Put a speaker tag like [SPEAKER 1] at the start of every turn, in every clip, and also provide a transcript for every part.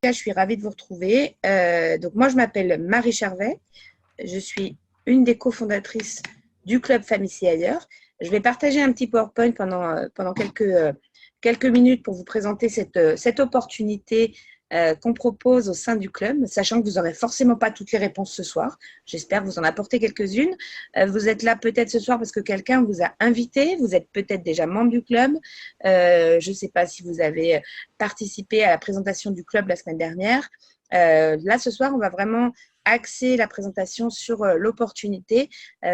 [SPEAKER 1] Je suis ravie de vous retrouver. Donc moi, je m'appelle Marie Charvet. Je suis une des cofondatrices du Club Famille Si Ailleurs. Je vais partager un petit PowerPoint pendant quelques minutes pour vous présenter cette opportunité qu'on propose au sein du club, sachant que vous n'aurez forcément pas toutes les réponses ce soir. J'espère vous en apporter quelques-unes. Vous êtes là peut-être ce soir parce que quelqu'un vous a invité. Vous êtes peut-être déjà membre du club. Je ne sais pas si vous avez participé à la présentation du club la semaine dernière. Là, ce soir, on va vraiment axer la présentation sur l'opportunité,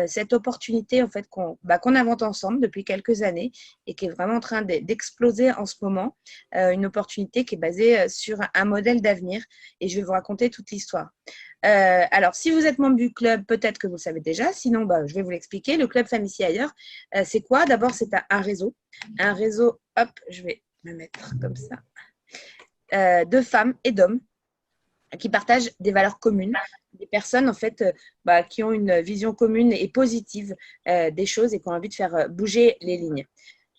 [SPEAKER 1] cette opportunité en fait qu'on invente ensemble depuis quelques années et qui est vraiment en train d'exploser en ce moment, une opportunité qui est basée sur un modèle d'avenir et je vais vous raconter toute l'histoire. Alors, si vous êtes membre du club, peut-être que vous le savez déjà, sinon je vais vous l'expliquer. Le club Famille Si Ailleurs, c'est quoi? D'abord, c'est un réseau, hop, je vais me mettre comme ça, de femmes et d'hommes qui partagent des valeurs communes, des personnes en fait qui ont une vision commune et positive des choses et qui ont envie de faire bouger les lignes.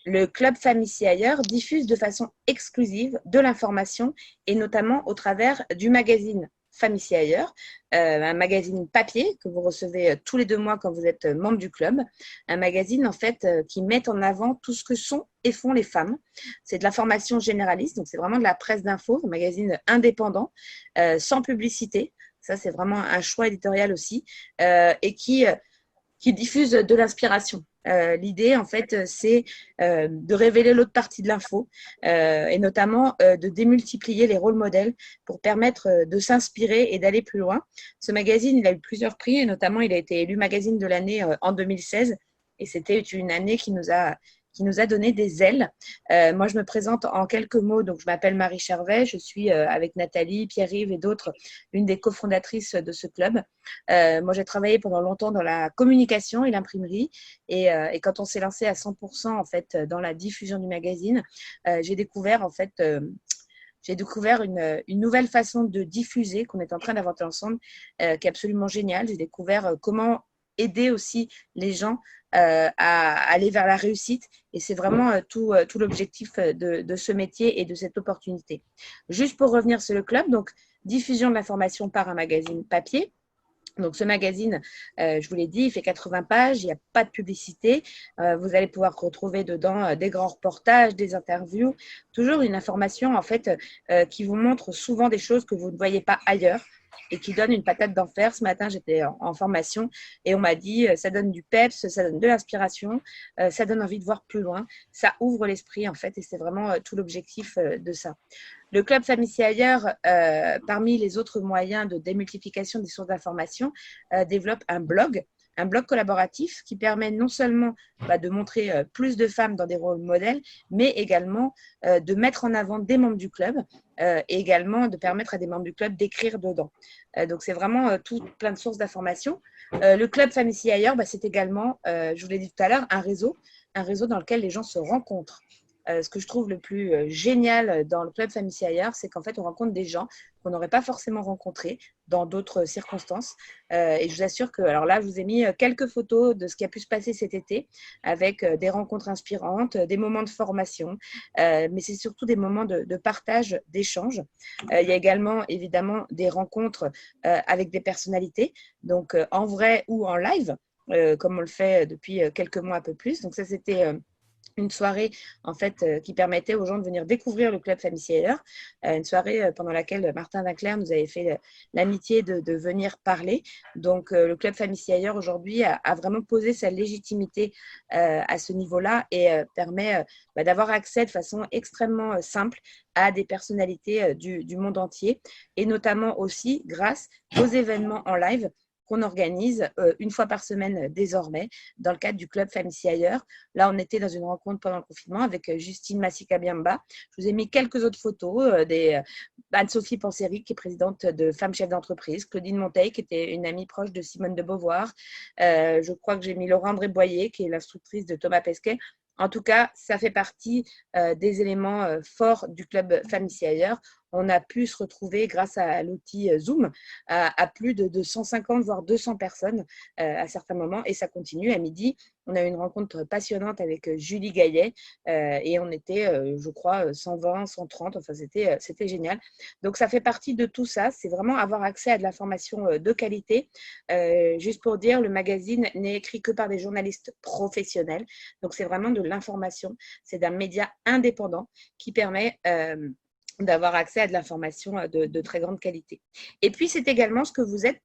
[SPEAKER 1] Le Club Famille Si Ailleurs diffuse de façon exclusive de l'information et notamment au travers du magazine Famille Si Ailleurs, un magazine papier que vous recevez tous les 2 mois quand vous êtes membre du club, un magazine en fait qui met en avant tout ce que sont et font les femmes. C'est de l'information généraliste, donc c'est vraiment de la presse d'info, un magazine indépendant, sans publicité. Ça, c'est vraiment un choix éditorial aussi, et qui diffuse de l'inspiration. L'idée, en fait, c'est de révéler l'autre partie de l'info et notamment de démultiplier les rôles modèles pour permettre de s'inspirer et d'aller plus loin. Ce magazine, il a eu plusieurs prix et notamment, il a été élu magazine de l'année en 2016 et c'était une année qui nous a donné des ailes. Moi, je me présente en quelques mots. Donc, je m'appelle Marie Charvet. Je suis avec Nathalie, Pierre-Yves et d'autres, une des cofondatrices de ce club. Moi, j'ai travaillé pendant longtemps dans la communication et l'imprimerie. Et quand on s'est lancé à 100% en fait dans la diffusion du magazine, j'ai découvert en fait une nouvelle façon de diffuser qu'on est en train d'inventer ensemble, qui est absolument géniale. J'ai découvert comment aider aussi les gens à aller vers la réussite. Et c'est vraiment tout l'objectif de ce métier et de cette opportunité. Juste pour revenir sur le club, donc diffusion de l'information par un magazine papier. Donc, ce magazine, je vous l'ai dit, il fait 80 pages, il n'y a pas de publicité. Vous allez pouvoir retrouver dedans des grands reportages, des interviews, toujours une information en fait qui vous montre souvent des choses que vous ne voyez pas ailleurs et qui donne une patate d'enfer. Ce matin, j'étais en formation et on m'a dit ça donne du peps, ça donne de l'inspiration, ça donne envie de voir plus loin, ça ouvre l'esprit en fait et c'est vraiment tout l'objectif de ça. Le Club Famille Si Ailleurs, parmi les autres moyens de démultiplication des sources d'information, développe un blog collaboratif qui permet non seulement de montrer plus de femmes dans des rôles modèles, mais également de mettre en avant des membres du club et également de permettre à des membres du club d'écrire dedans. Donc, c'est vraiment tout plein de sources d'informations. Le Club Famille Si Ailleurs, c'est également, je vous l'ai dit tout à l'heure, un réseau dans lequel les gens se rencontrent. Ce que je trouve le plus génial dans le Club Famille Si Ailleurs, c'est qu'en fait, on rencontre des gens qu'on n'aurait pas forcément rencontrés dans d'autres circonstances. Et je vous assure que, alors là, je vous ai mis quelques photos de ce qui a pu se passer cet été avec des rencontres inspirantes, des moments de formation, mais c'est surtout des moments de partage, d'échange. Il y a également, évidemment, des rencontres avec des personnalités, donc en vrai ou en live, comme on le fait depuis quelques mois un peu plus. Donc ça, c'était une soirée en fait qui permettait aux gens de venir découvrir le Club Famille Si Ailleurs, une soirée pendant laquelle Martin Winkler nous avait fait l'amitié de venir parler. Donc le Club Famille Si Ailleurs aujourd'hui a vraiment posé sa légitimité à ce niveau-là et permet d'avoir accès de façon extrêmement simple à des personnalités du monde entier et notamment aussi grâce aux événements en live qu'on organise une fois par semaine désormais dans le cadre du Club Famille Si Ailleurs. Là, on était dans une rencontre pendant le confinement avec Justine Massika-Biamba. Je vous ai mis quelques autres photos Anne-Sophie Panseri, qui est présidente de Femmes Chefs d'entreprise, Claudine Monteil, qui était une amie proche de Simone de Beauvoir. Je crois que j'ai mis Laura André Boyer, qui est l'instructrice de Thomas Pesquet. En tout cas, ça fait partie des éléments forts du Club Famille Si Ailleurs. on a pu se retrouver grâce à l'outil Zoom à plus de 150 voire 200 personnes à certains moments, et ça continue. À midi, on a eu une rencontre passionnante avec Julie Gaillet et on était, je crois, 120, 130, enfin c'était génial. Donc ça fait partie de tout ça, c'est vraiment avoir accès à de l'information de qualité. Juste pour dire, le magazine n'est écrit que par des journalistes professionnels, donc c'est vraiment de l'information, c'est d'un média indépendant qui permet d'avoir accès à de l'information de très grande qualité. Et puis, c'est également ce que vous êtes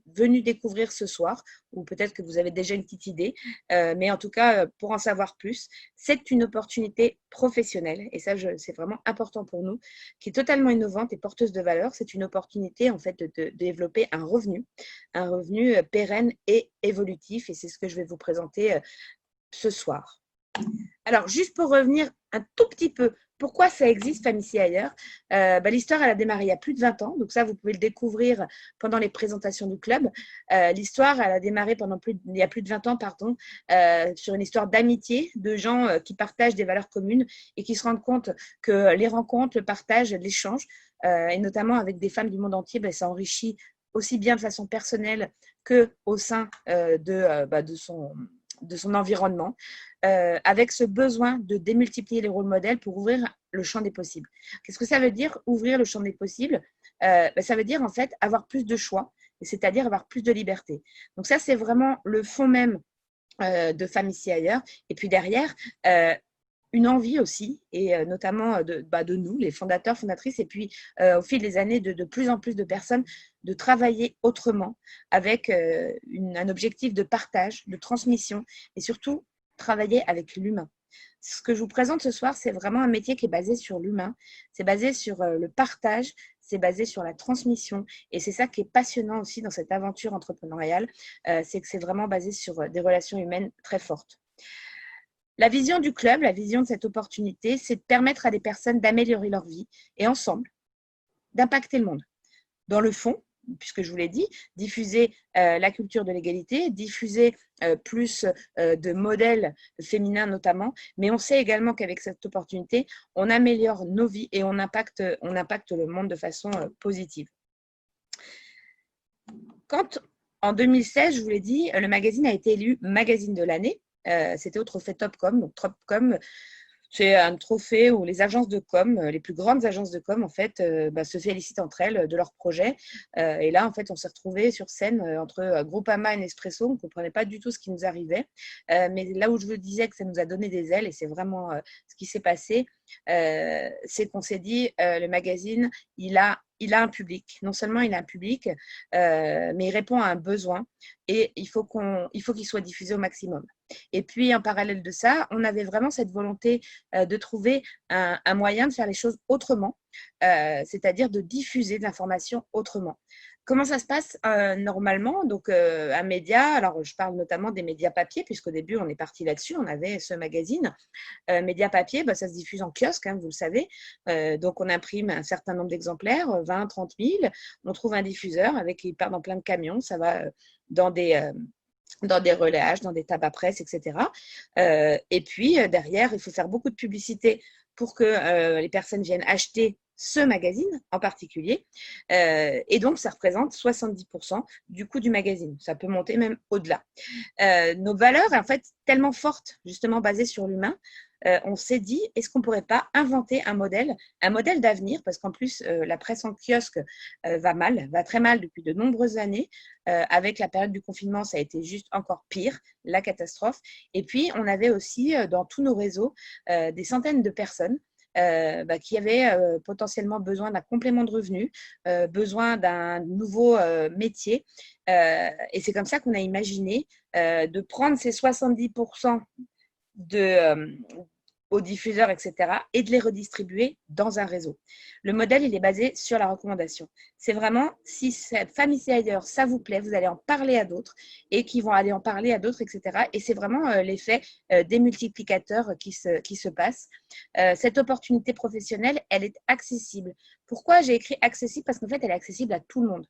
[SPEAKER 1] venu découvrir ce soir, ou peut-être que vous avez déjà une petite idée, mais en tout cas, pour en savoir plus, c'est une opportunité professionnelle, et ça, c'est vraiment important pour nous, qui est totalement innovante et porteuse de valeur. C'est une opportunité, en fait, de développer un revenu pérenne et évolutif, et c'est ce que je vais vous présenter ce soir. Alors, juste pour revenir un tout petit peu, pourquoi ça existe, Famille ailleurs, l'histoire, elle a démarré il y a plus de 20 ans. Donc ça, vous pouvez le découvrir pendant les présentations du club. L'histoire, elle a démarré il y a plus de 20 ans, pardon, sur une histoire d'amitié, de gens qui partagent des valeurs communes et qui se rendent compte que les rencontres, le partage, l'échange, et notamment avec des femmes du monde entier, ça enrichit aussi bien de façon personnelle qu'au sein de son environnement, avec ce besoin de démultiplier les rôles modèles pour ouvrir le champ des possibles. Qu'est-ce que ça veut dire, ouvrir le champ des possibles? Ça veut dire en fait avoir plus de choix, c'est-à-dire avoir plus de liberté. Donc ça, c'est vraiment le fond même de Femmes ici ailleurs. Et puis derrière, une envie aussi, et notamment de nous, les fondateurs, fondatrices, et puis au fil des années, de plus en plus de personnes, de travailler autrement, avec un objectif de partage, de transmission, et surtout travailler avec l'humain. Ce que je vous présente ce soir, c'est vraiment un métier qui est basé sur l'humain, c'est basé sur le partage, c'est basé sur la transmission, et c'est ça qui est passionnant aussi dans cette aventure entrepreneuriale, c'est que c'est vraiment basé sur des relations humaines très fortes. La vision du club, la vision de cette opportunité, c'est de permettre à des personnes d'améliorer leur vie et ensemble, d'impacter le monde. Dans le fond, puisque je vous l'ai dit, diffuser la culture de l'égalité, diffuser plus de modèles féminins notamment, mais on sait également qu'avec cette opportunité, on améliore nos vies et on impacte le monde de façon positive. Quand, en 2016, je vous l'ai dit, le magazine a été élu magazine de l'année, c'était au trophée Topcom. Donc Topcom, c'est un trophée où les agences de com, les plus grandes agences de com, en fait, se félicitent entre elles de leur projet. Et là, en fait, on s'est retrouvés sur scène entre Groupama et Nespresso. On ne comprenait pas du tout ce qui nous arrivait. Mais là où je vous disais que ça nous a donné des ailes, et c'est vraiment ce qui s'est passé, c'est qu'on s'est dit, le magazine, il a un public. Non seulement il a un public, mais il répond à un besoin et il faut qu'il soit diffusé au maximum. Et puis, en parallèle de ça, on avait vraiment cette volonté de trouver un moyen de faire les choses autrement, c'est-à-dire de diffuser de l'information autrement. Comment ça se passe normalement? Donc, un média, alors je parle notamment des médias papier, puisqu'au début, on est parti là-dessus, on avait ce magazine. Médias papier, ça se diffuse en kiosque, vous le savez. Donc, on imprime un certain nombre d'exemplaires, 20, 30 000. On trouve un diffuseur il part dans plein de camions, ça va dans des relayages, dans des tabacs presse, etc. Et puis, derrière, il faut faire beaucoup de publicité pour que les personnes viennent acheter ce magazine en particulier. Et donc, ça représente 70% du coût du magazine. Ça peut monter même au-delà. Nos valeurs, en fait, tellement fortes, justement basées sur l'humain, on s'est dit, est-ce qu'on ne pourrait pas inventer un modèle d'avenir, parce qu'en plus, la presse en kiosque va très mal depuis de nombreuses années. Avec la période du confinement, ça a été juste encore pire, la catastrophe. Et puis, on avait aussi dans tous nos réseaux des centaines de personnes qui avaient potentiellement besoin d'un complément de revenus, besoin d'un nouveau métier. Et c'est comme ça qu'on a imaginé de prendre ces 70% aux diffuseurs, etc., et de les redistribuer dans un réseau. Le modèle, il est basé sur la recommandation. C'est vraiment, si cette famille c'est ailleurs, ça vous plaît, vous allez en parler à d'autres et qui vont aller en parler à d'autres, etc. Et c'est vraiment l'effet des multiplicateurs qui se passe. Cette opportunité professionnelle, elle est accessible. Pourquoi j'ai écrit accessible? Parce qu'en fait, elle est accessible à tout le monde.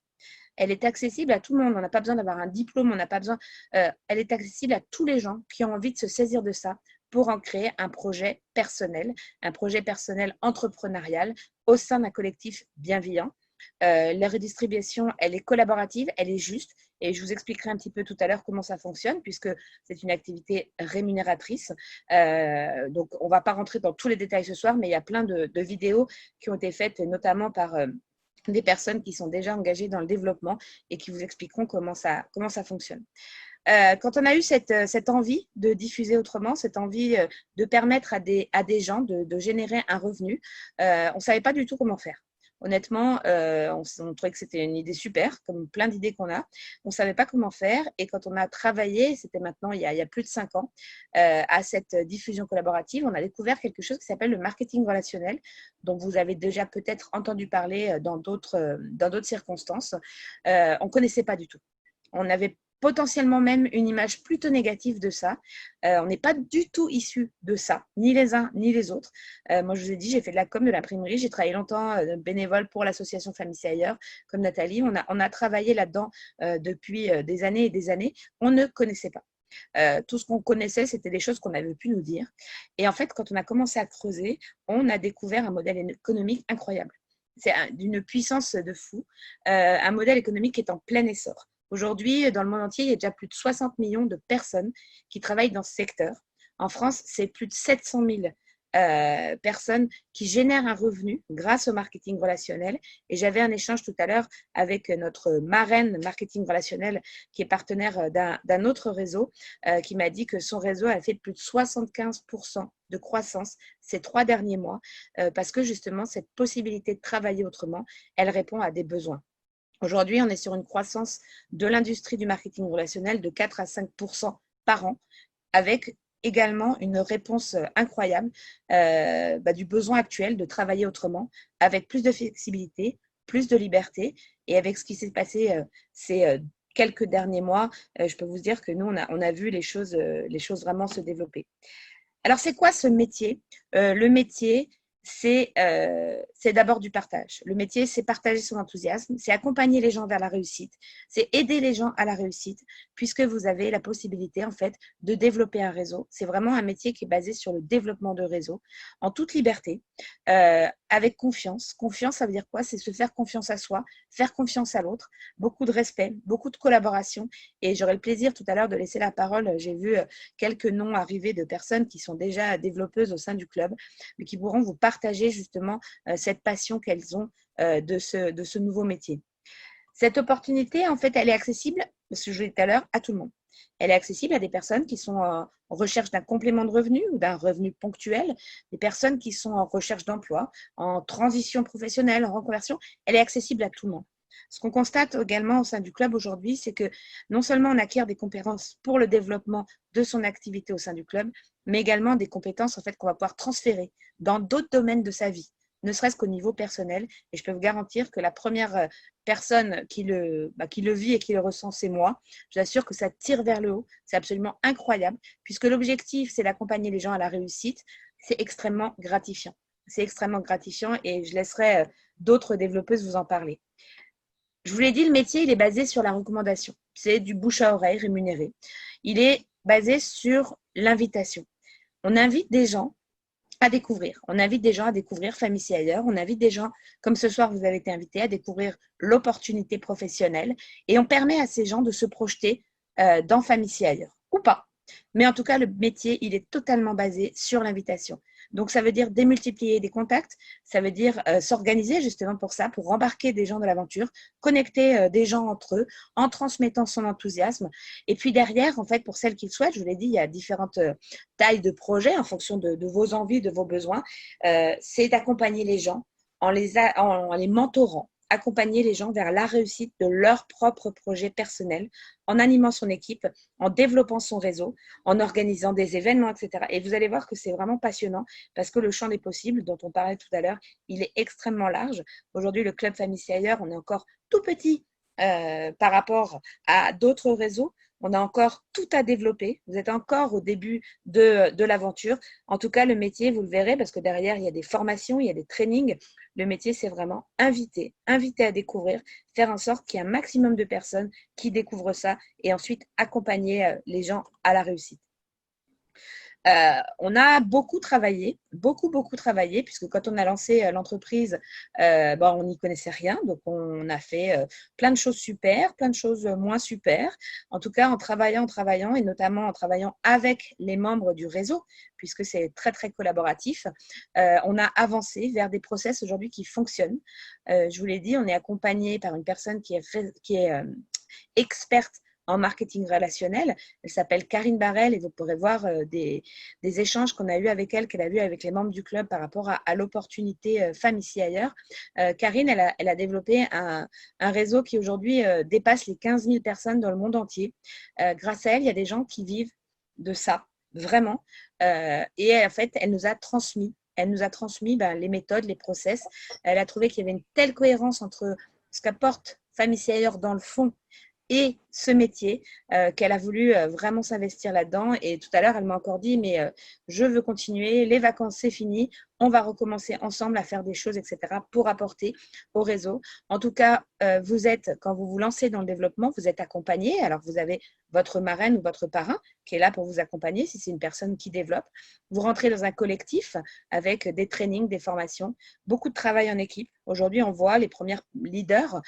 [SPEAKER 1] Elle est accessible à tout le monde. On n'a pas besoin d'avoir un diplôme, on n'a pas besoin. Elle est accessible à tous les gens qui ont envie de se saisir de ça pour en créer un projet personnel entrepreneurial au sein d'un collectif bienveillant. La redistribution, elle est collaborative, elle est juste, et je vous expliquerai un petit peu tout à l'heure comment ça fonctionne, puisque c'est une activité rémunératrice. Donc, on ne va pas rentrer dans tous les détails ce soir, mais il y a plein de vidéos qui ont été faites, notamment par des personnes qui sont déjà engagées dans le développement et qui vous expliqueront comment ça fonctionne. Quand on a eu cette envie de diffuser autrement, cette envie de permettre à des gens de générer un revenu, on ne savait pas du tout comment faire. Honnêtement, on trouvait que c'était une idée super, comme plein d'idées qu'on a. On ne savait pas comment faire. Et quand on a travaillé, c'était maintenant il y a plus de 5 ans, à cette diffusion collaborative, on a découvert quelque chose qui s'appelle le marketing relationnel, dont vous avez déjà peut-être entendu parler dans d'autres circonstances. On ne connaissait pas du tout. On avait potentiellement même une image plutôt négative de ça. On n'est pas du tout issus de ça, ni les uns ni les autres. Moi, je vous ai dit, j'ai fait de la com, de l'imprimerie, j'ai travaillé longtemps bénévole pour l'association Famille C'est Ailleurs, comme Nathalie. On a travaillé là-dedans depuis des années et des années. On ne connaissait pas. Tout ce qu'on connaissait, c'était des choses qu'on avait pu nous dire. Et en fait, quand on a commencé à creuser, on a découvert un modèle économique incroyable. C'est d'une puissance de fou, un modèle économique qui est en plein essor. Aujourd'hui, dans le monde entier, il y a déjà plus de 60 millions de personnes qui travaillent dans ce secteur. En France, c'est plus de 700 000 personnes qui génèrent un revenu grâce au marketing relationnel. Et j'avais un échange tout à l'heure avec notre marraine marketing relationnel qui est partenaire d'un autre réseau qui m'a dit que son réseau a fait plus de 75% de croissance ces 3 derniers mois parce que justement, cette possibilité de travailler autrement, elle répond à des besoins. Aujourd'hui, on est sur une croissance de l'industrie du marketing relationnel de 4 à 5% par an, avec également une réponse incroyable du besoin actuel de travailler autrement, avec plus de flexibilité, plus de liberté. Et avec ce qui s'est passé ces quelques derniers mois, je peux vous dire que nous, on a vu les choses vraiment se développer. Alors, c'est quoi ce métier ? Le métier, c'est d'abord du partage. Le métier, c'est partager son enthousiasme, c'est accompagner les gens vers la réussite, c'est aider les gens à la réussite, puisque vous avez la possibilité, en fait, de développer un réseau. C'est vraiment un métier qui est basé sur le développement de réseau, en toute liberté, avec confiance. Confiance, ça veut dire quoi ? C'est se faire confiance à soi, faire confiance à l'autre, beaucoup de respect, beaucoup de collaboration. Et j'aurai le plaisir tout à l'heure de laisser la parole. J'ai vu quelques noms arriver de personnes qui sont déjà développeuses au sein du club, mais qui pourront vous partager justement cette passion qu'elles ont de ce nouveau métier. Cette opportunité, en fait, elle est accessible, ce que je l'ai dit tout à l'heure, à tout le monde. Elle est accessible à des personnes qui sont en recherche d'un complément de revenu ou d'un revenu ponctuel, des personnes qui sont en recherche d'emploi, en transition professionnelle, en reconversion. Elle est accessible à tout le monde. Ce qu'on constate également au sein du club aujourd'hui, c'est que non seulement on acquiert des compétences pour le développement de son activité au sein du club, mais également des compétences en fait, qu'on va pouvoir transférer dans d'autres domaines de sa vie, ne serait-ce qu'au niveau personnel. Et je peux vous garantir que la première personne qui le vit et qui le ressent, c'est moi. Je vous assure que ça tire vers le haut. C'est absolument incroyable, puisque l'objectif, c'est d'accompagner les gens à la réussite. C'est extrêmement gratifiant. C'est extrêmement gratifiant et je laisserai d'autres développeuses vous en parler. Je vous l'ai dit, le métier, il est basé sur la recommandation. C'est du bouche à oreille rémunéré. Il est basé sur l'invitation. On invite des gens à découvrir. On invite des gens à découvrir Famille C'est Ailleurs. On invite des gens, comme ce soir, vous avez été invités à découvrir l'opportunité professionnelle. Et on permet à ces gens de se projeter dans Famille C'est Ailleurs. Ou pas. Mais en tout cas, le métier, il est totalement basé sur l'invitation. Donc, ça veut dire démultiplier des contacts, ça veut dire s'organiser justement pour ça, pour embarquer des gens de l'aventure, connecter des gens entre eux en transmettant son enthousiasme. Et puis derrière, en fait, pour celles qui le souhaitent, je vous l'ai dit, il y a différentes tailles de projets en fonction de vos envies, de vos besoins. C'est d'accompagner les gens en les mentorant, accompagner les gens vers la réussite de leur propre projet personnel, en animant son équipe, en développant son réseau, en organisant des événements, etc. Et vous allez voir que c'est vraiment passionnant parce que le champ des possibles dont on parlait tout à l'heure, il est extrêmement large. Aujourd'hui, le Club Famille C'est Ailleurs, on est encore tout petit par rapport à d'autres réseaux. On a encore tout à développer. Vous êtes encore au début de l'aventure. En tout cas, le métier, vous le verrez, parce que derrière, il y a des formations, il y a des trainings. Le métier, c'est vraiment inviter à découvrir, faire en sorte qu'il y ait un maximum de personnes qui découvrent ça et ensuite accompagner les gens à la réussite. On a beaucoup travaillé, beaucoup travaillé, puisque quand on a lancé l'entreprise, on n'y connaissait rien. Donc, on a fait plein de choses super, plein de choses moins super. En tout cas, en travaillant, et notamment en travaillant avec les membres du réseau, puisque c'est très, très collaboratif, on a avancé vers des process aujourd'hui qui fonctionnent. Je vous l'ai dit, on est accompagné par une personne qui est experte en marketing relationnel. Elle s'appelle Karine Barrel et vous pourrez voir des échanges qu'on a eu avec elle, qu'elle a eu avec les membres du club par rapport à l'opportunité Femmes ici ailleurs. Karine, elle a développé un réseau qui aujourd'hui dépasse les 15 000 personnes dans le monde entier. Grâce à elle, il y a des gens qui vivent de ça, vraiment. Et en fait, elle nous a transmis les méthodes, les process. Elle a trouvé qu'il y avait une telle cohérence entre ce qu'apporte Femmes ici ailleurs dans le fond et ce métier qu'elle a voulu vraiment s'investir là-dedans. Et tout à l'heure, elle m'a encore dit, mais je veux continuer, les vacances, c'est fini, on va recommencer ensemble à faire des choses, etc., pour apporter au réseau. En tout cas, quand vous vous lancez dans le développement, vous êtes accompagné. Alors, vous avez votre marraine ou votre parrain qui est là pour vous accompagner si c'est une personne qui développe. Vous rentrez dans un collectif avec des trainings, des formations, beaucoup de travail en équipe. Aujourd'hui, on voit les premières leaders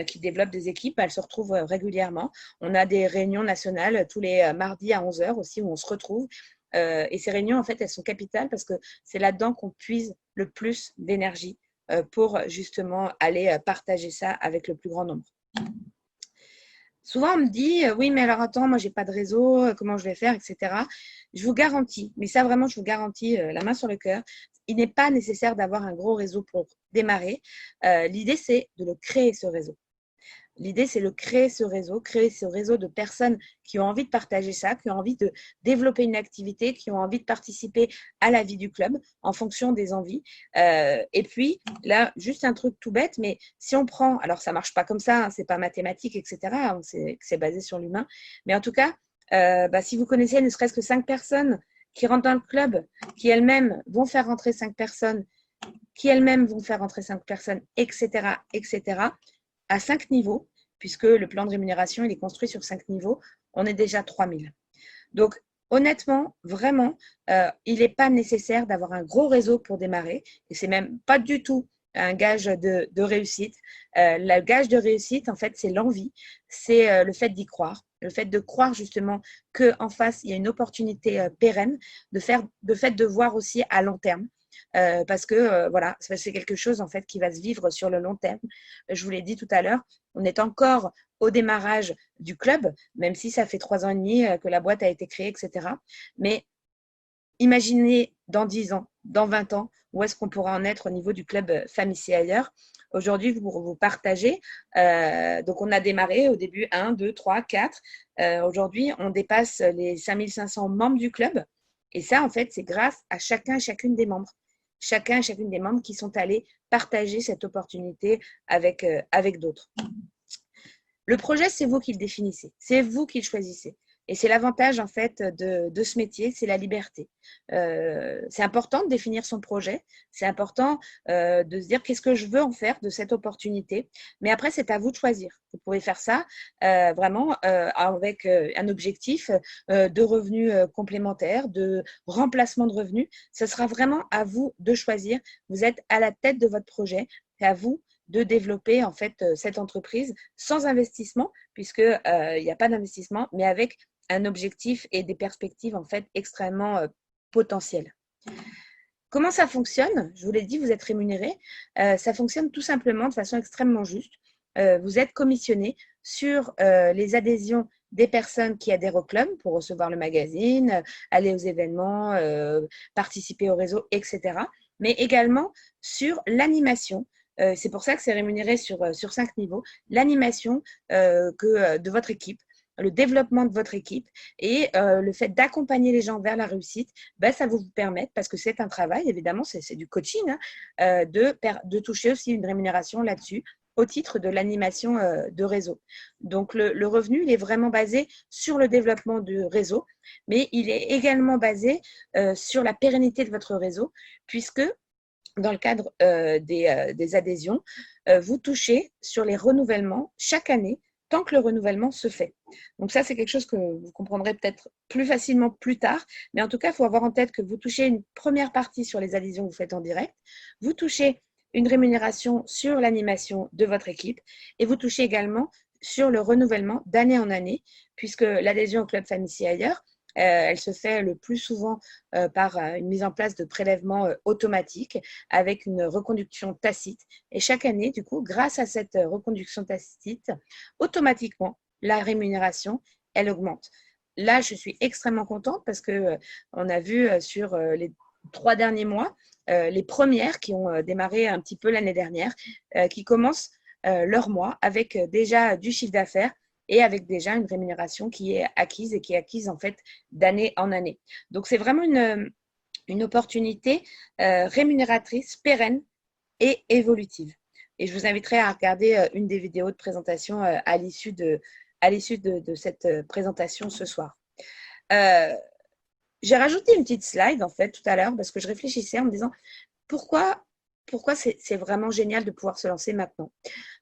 [SPEAKER 1] qui développent des équipes, elles se retrouvent régulièrement. On a des réunions nationales tous les mardis à 11 h aussi où on se retrouve. Et ces réunions, en fait, elles sont capitales parce que c'est là-dedans qu'on puise le plus d'énergie pour justement aller partager ça avec le plus grand nombre. Souvent, on me dit, oui, mais alors attends, moi, j'ai pas de réseau, comment je vais faire, etc. Je vous garantis, mais ça vraiment, je vous garantis, la main sur le cœur, il n'est pas nécessaire d'avoir un gros réseau pour démarrer. L'idée, c'est de le créer, ce réseau. L'idée, c'est de créer ce réseau de personnes qui ont envie de partager ça, qui ont envie de développer une activité, qui ont envie de participer à la vie du club en fonction des envies. Et puis, là, juste un truc tout bête, mais si on prend, alors ça ne marche pas comme ça, hein, ce n'est pas mathématique, etc., c'est basé sur l'humain, mais en tout cas, si vous connaissez ne serait-ce que 5 personnes qui rentrent dans le club, qui elles-mêmes vont faire rentrer 5 personnes, etc., à 5 niveaux, puisque le plan de rémunération il est construit sur 5 niveaux, on est déjà 3000. Donc, honnêtement, vraiment, il n'est pas nécessaire d'avoir un gros réseau pour démarrer, et c'est même pas du tout un gage de réussite. Le gage de réussite, en fait, c'est l'envie, c'est le fait d'y croire, le fait de croire justement qu'en face, il y a une opportunité pérenne, de fait de voir aussi à long terme. Parce que voilà, c'est quelque chose en fait qui va se vivre sur le long terme. Je vous l'ai dit tout à l'heure, on est encore au démarrage du club, même si ça fait 3 ans et demi que la boîte a été créée, etc. Mais imaginez dans 10 ans, dans 20 ans, où est-ce qu'on pourra en être au niveau du club Femmes ici ailleurs. Aujourd'hui, vous partagez. Donc, on a démarré au début 1, 2, 3, 4. Aujourd'hui, on dépasse les 5500 membres du club. Et ça, en fait, c'est grâce à chacun et chacune des membres. Chacun et chacune des membres qui sont allés partager cette opportunité avec d'autres. Le projet, c'est vous qui le définissez. C'est vous qui le choisissez. Et c'est l'avantage en fait de ce métier, c'est la liberté. C'est important de définir son projet, c'est important de se dire qu'est-ce que je veux en faire de cette opportunité. Mais après, c'est à vous de choisir. Vous pouvez faire ça vraiment avec un objectif de revenus complémentaires, de remplacement de revenus. Ce sera vraiment à vous de choisir. Vous êtes à la tête de votre projet. C'est à vous de développer en fait cette entreprise sans investissement, puisque il n'y a pas d'investissement, mais avec un objectif et des perspectives en fait extrêmement potentielles. Comment ça fonctionne? Je vous l'ai dit, vous êtes rémunéré. Ça fonctionne tout simplement de façon extrêmement juste. Vous êtes commissionné sur les adhésions des personnes qui adhèrent au club pour recevoir le magazine, aller aux événements, participer au réseau, etc. Mais également sur l'animation. C'est pour ça que c'est rémunéré sur 5 niveaux. L'animation de votre équipe, le développement de votre équipe et le fait d'accompagner les gens vers la réussite, ça va vous permettre, parce que c'est un travail, évidemment, c'est du coaching, hein, de toucher aussi une rémunération là-dessus au titre de l'animation de réseau. Donc, le revenu, il est vraiment basé sur le développement du réseau, mais il est également basé sur la pérennité de votre réseau, puisque dans le cadre des adhésions, vous touchez sur les renouvellements chaque année tant que le renouvellement se fait. Donc ça, c'est quelque chose que vous comprendrez peut-être plus facilement plus tard, mais en tout cas, il faut avoir en tête que vous touchez une première partie sur les adhésions que vous faites en direct, vous touchez une rémunération sur l'animation de votre équipe et vous touchez également sur le renouvellement d'année en année, puisque l'adhésion au Club Famille ailleurs, elle se fait le plus souvent par une mise en place de prélèvements automatiques avec une reconduction tacite. Et chaque année, du coup, grâce à cette reconduction tacite, automatiquement, la rémunération, elle augmente. Là, je suis extrêmement contente parce que on a vu sur les 3 derniers mois, les premières qui ont démarré un petit peu l'année dernière, qui commencent leur mois avec déjà du chiffre d'affaires et avec déjà une rémunération qui est acquise et qui est acquise en fait d'année en année. Donc c'est vraiment une opportunité rémunératrice, pérenne et évolutive. Et je vous inviterai à regarder une des vidéos de présentation à l'issue de cette présentation ce soir. J'ai rajouté une petite slide en fait tout à l'heure parce que je réfléchissais en me disant pourquoi c'est vraiment génial de pouvoir se lancer maintenant.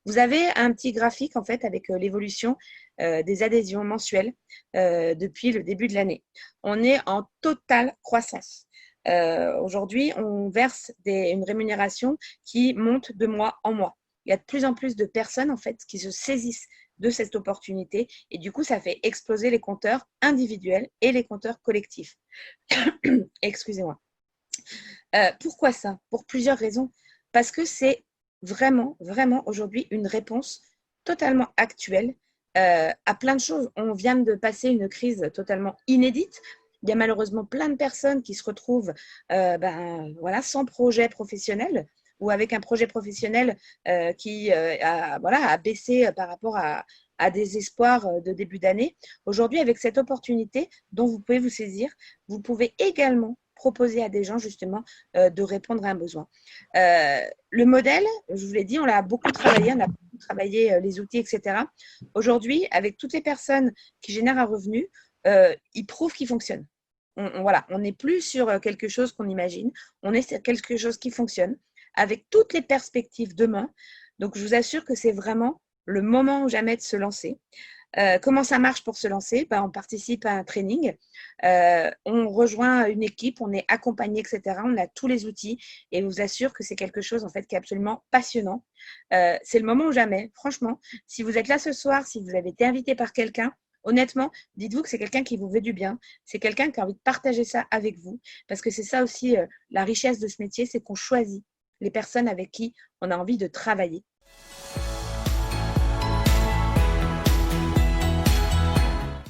[SPEAKER 1] Vous avez un petit graphique en fait avec l'évolution des adhésions mensuelles depuis le début de l'année. On est en totale croissance. Aujourd'hui, on verse une rémunération qui monte de mois en mois. Il y a de plus en plus de personnes en fait qui se saisissent de cette opportunité et du coup, ça fait exploser les compteurs individuels et les compteurs collectifs. Excusez-moi. Pourquoi ça? Pour plusieurs raisons. Parce que c'est vraiment, vraiment aujourd'hui une réponse totalement actuelle à plein de choses. On vient de passer une crise totalement inédite. Il y a malheureusement plein de personnes qui se retrouvent voilà, sans projet professionnel ou avec un projet professionnel qui a baissé par rapport à des espoirs de début d'année. Aujourd'hui, avec cette opportunité dont vous pouvez vous saisir, vous pouvez également proposer à des gens justement de répondre à un besoin. Le modèle, je vous l'ai dit, on l'a beaucoup travaillé, on a beaucoup travaillé les outils, etc. Aujourd'hui, avec toutes les personnes qui génèrent un revenu, ils prouvent qu'il fonctionne. On n'est plus sur quelque chose qu'on imagine, on est sur quelque chose qui fonctionne avec toutes les perspectives demain. Donc, je vous assure que c'est vraiment le moment ou jamais de se lancer. Comment ça marche pour se lancer? On participe à un training, on rejoint une équipe, on est accompagné, etc. On a tous les outils et je vous assure que c'est quelque chose en fait qui est absolument passionnant. C'est le moment ou jamais. Franchement, si vous êtes là ce soir, si vous avez été invité par quelqu'un, honnêtement, dites-vous que c'est quelqu'un qui vous veut du bien. C'est quelqu'un qui a envie de partager ça avec vous parce que c'est ça aussi la richesse de ce métier, c'est qu'on choisit les personnes avec qui on a envie de travailler.